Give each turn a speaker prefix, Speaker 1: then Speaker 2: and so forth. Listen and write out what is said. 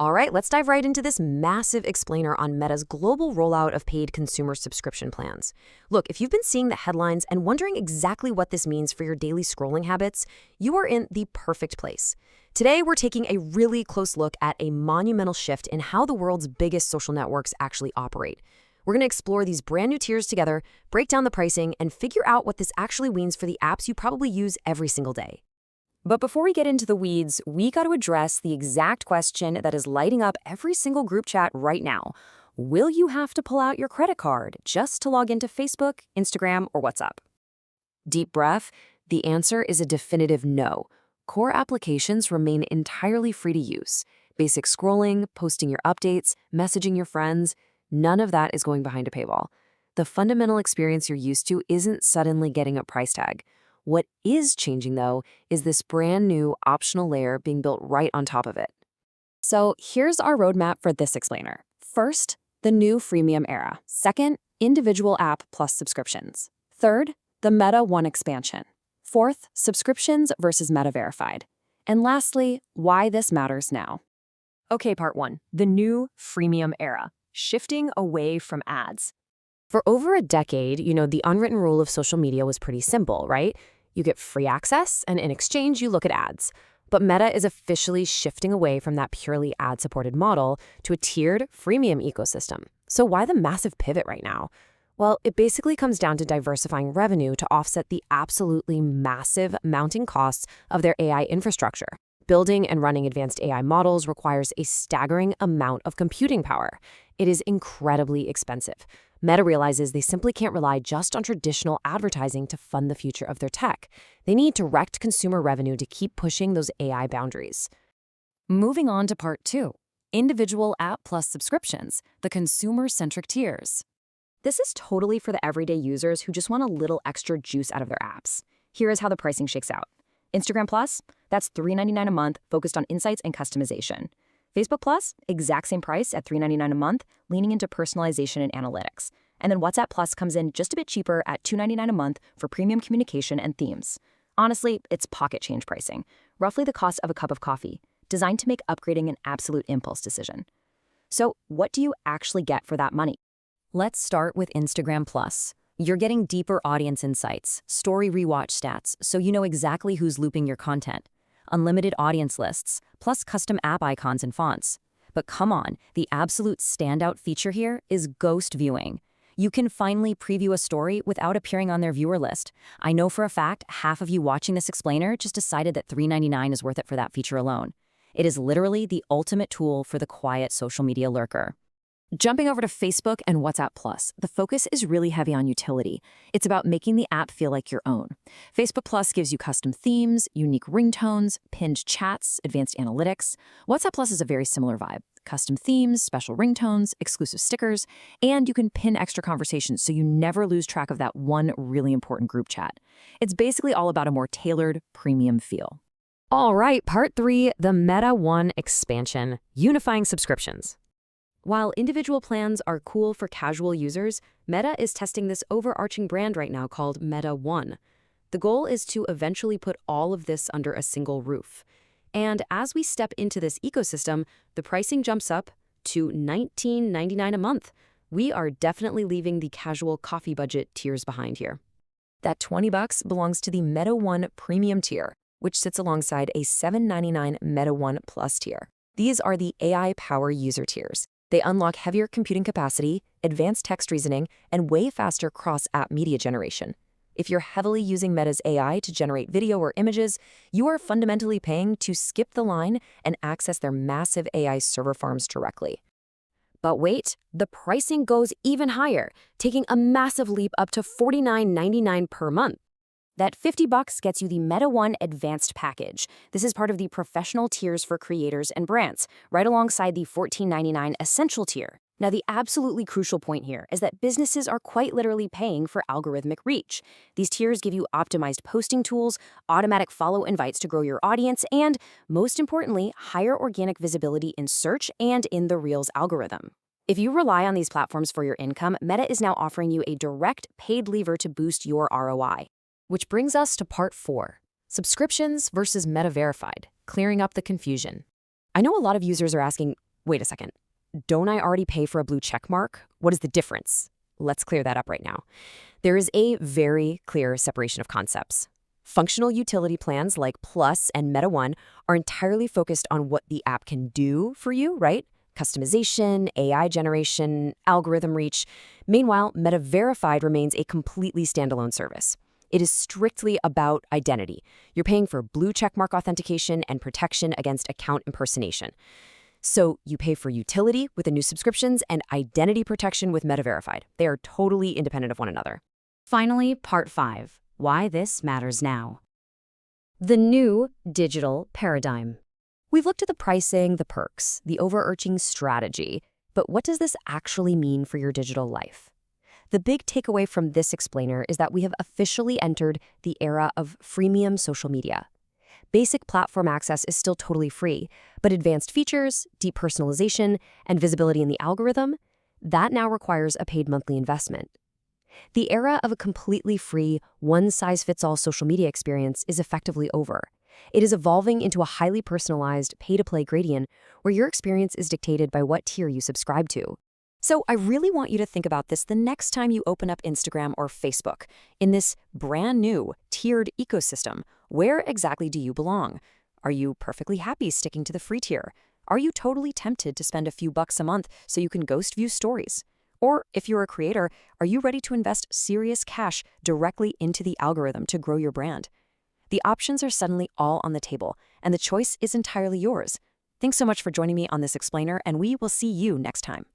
Speaker 1: All right, let's dive right into this massive explainer on Meta's global rollout of paid consumer subscription plans. Look, if you've been seeing the headlines and wondering exactly what this means for your daily scrolling habits, you are in the perfect place. Today, we're taking a really close look at a monumental shift in how the world's biggest social networks actually operate. We're going to explore these brand new tiers together, break down the pricing, and figure out what this actually means for the apps you probably use every single day. But before we get into the weeds, we got to address the exact question that is lighting up every single group chat right now. Will you have to pull out your credit card just to log into Facebook, Instagram, or WhatsApp? Deep breath. The answer is a definitive no. Core applications remain entirely free to use. Basic scrolling, posting your updates, messaging your friends, none of that is going behind a paywall. The fundamental experience you're used to isn't suddenly getting a price tag. What is changing, though, is this brand new optional layer being built right on top of it. So here's our roadmap for this explainer. First, the new freemium era. Second, individual app plus subscriptions. Third, the Meta One expansion. Fourth, subscriptions versus Meta Verified. And lastly, why this matters now. Okay, part one, the new freemium era, shifting away from ads. For over a decade, the unwritten rule of social media was pretty simple, right? You get free access, and in exchange, you look at ads. But Meta is officially shifting away from that purely ad-supported model to a tiered freemium ecosystem. So why the massive pivot right now? Well, it basically comes down to diversifying revenue to offset the absolutely massive mounting costs of their AI infrastructure. Building and running advanced AI models requires a staggering amount of computing power. It is incredibly expensive. Meta realizes they simply can't rely just on traditional advertising to fund the future of their tech. They need direct consumer revenue to keep pushing those AI boundaries. Moving on to part two, individual app plus subscriptions, the consumer-centric tiers. This is totally for the everyday users who just want a little extra juice out of their apps. Here is how the pricing shakes out. Instagram Plus, that's $3.99 a month, focused on insights and customization. Facebook Plus, exact same price at $3.99 a month, leaning into personalization and analytics. And then WhatsApp Plus comes in just a bit cheaper at $2.99 a month for premium communication and themes. Honestly, it's pocket change pricing, roughly the cost of a cup of coffee, designed to make upgrading an absolute impulse decision. So what do you actually get for that money? Let's start with Instagram Plus. You're getting deeper audience insights, story rewatch stats, so you know exactly who's looping your content. Unlimited audience lists, plus custom app icons and fonts. But come on, the absolute standout feature here is ghost viewing. You can finally preview a story without appearing on their viewer list. I know for a fact half of you watching this explainer just decided that $3.99 is worth it for that feature alone. It is literally the ultimate tool for the quiet social media lurker. Jumping over to Facebook and WhatsApp Plus, the focus is really heavy on utility. It's about making the app feel like your own. Facebook Plus gives you custom themes, unique ringtones, pinned chats, advanced analytics. WhatsApp Plus is a very similar vibe. Custom themes, special ringtones, exclusive stickers, and you can pin extra conversations so you never lose track of that one really important group chat. It's basically all about a more tailored, premium feel. All right, part three, the Meta One expansion, unifying subscriptions. While individual plans are cool for casual users, Meta is testing this overarching brand right now called Meta One. The goal is to eventually put all of this under a single roof. And as we step into this ecosystem, the pricing jumps up to $19.99 a month. We are definitely leaving the casual coffee budget tiers behind here. That $20 belongs to the Meta One Premium tier, which sits alongside a $7.99 Meta One Plus tier. These are the AI Power user tiers. They unlock heavier computing capacity, advanced text reasoning, and way faster cross-app media generation. If you're heavily using Meta's AI to generate video or images, you are fundamentally paying to skip the line and access their massive AI server farms directly. But wait, the pricing goes even higher, taking a massive leap up to $49.99 per month. That $50 gets you the Meta One Advanced package. This is part of the professional tiers for creators and brands, right alongside the $14.99 Essential tier. Now, the absolutely crucial point here is that businesses are quite literally paying for algorithmic reach. These tiers give you optimized posting tools, automatic follow invites to grow your audience, and, most importantly, higher organic visibility in search and in the Reels algorithm. If you rely on these platforms for your income, Meta is now offering you a direct paid lever to boost your ROI. Which brings us to part four, subscriptions versus Meta Verified, clearing up the confusion. I know a lot of users are asking, wait a second. Don't I already pay for a blue check mark? What is the difference? Let's clear that up right now. There is a very clear separation of concepts. Functional utility plans like Plus and Meta One are entirely focused on what the app can do for you, right? Customization, AI generation, algorithm reach. Meanwhile, Meta Verified remains a completely standalone service. It is strictly about identity. You're paying for blue checkmark authentication and protection against account impersonation. So you pay for utility with the new subscriptions and identity protection with Meta Verified. They are totally independent of one another.
Speaker 2: Finally, Part 5. Why this matters now. The new digital paradigm.
Speaker 1: We've looked at the pricing, the perks, the overarching strategy, but what does this actually mean for your digital life? The big takeaway from this explainer is that we have officially entered the era of freemium social media. Basic platform access is still totally free, but advanced features, deep personalization, and visibility in the algorithm, that now requires a paid monthly investment. The era of a completely free, one-size-fits-all social media experience is effectively over. It is evolving into a highly personalized, pay-to-play gradient where your experience is dictated by what tier you subscribe to. So I really want you to think about this the next time you open up Instagram or Facebook. In this brand new, tiered ecosystem, where exactly do you belong? Are you perfectly happy sticking to the free tier? Are you totally tempted to spend a few bucks a month so you can ghost view stories? Or if you're a creator, are you ready to invest serious cash directly into the algorithm to grow your brand? The options are suddenly all on the table, and the choice is entirely yours. Thanks so much for joining me on this explainer, and we will see you next time.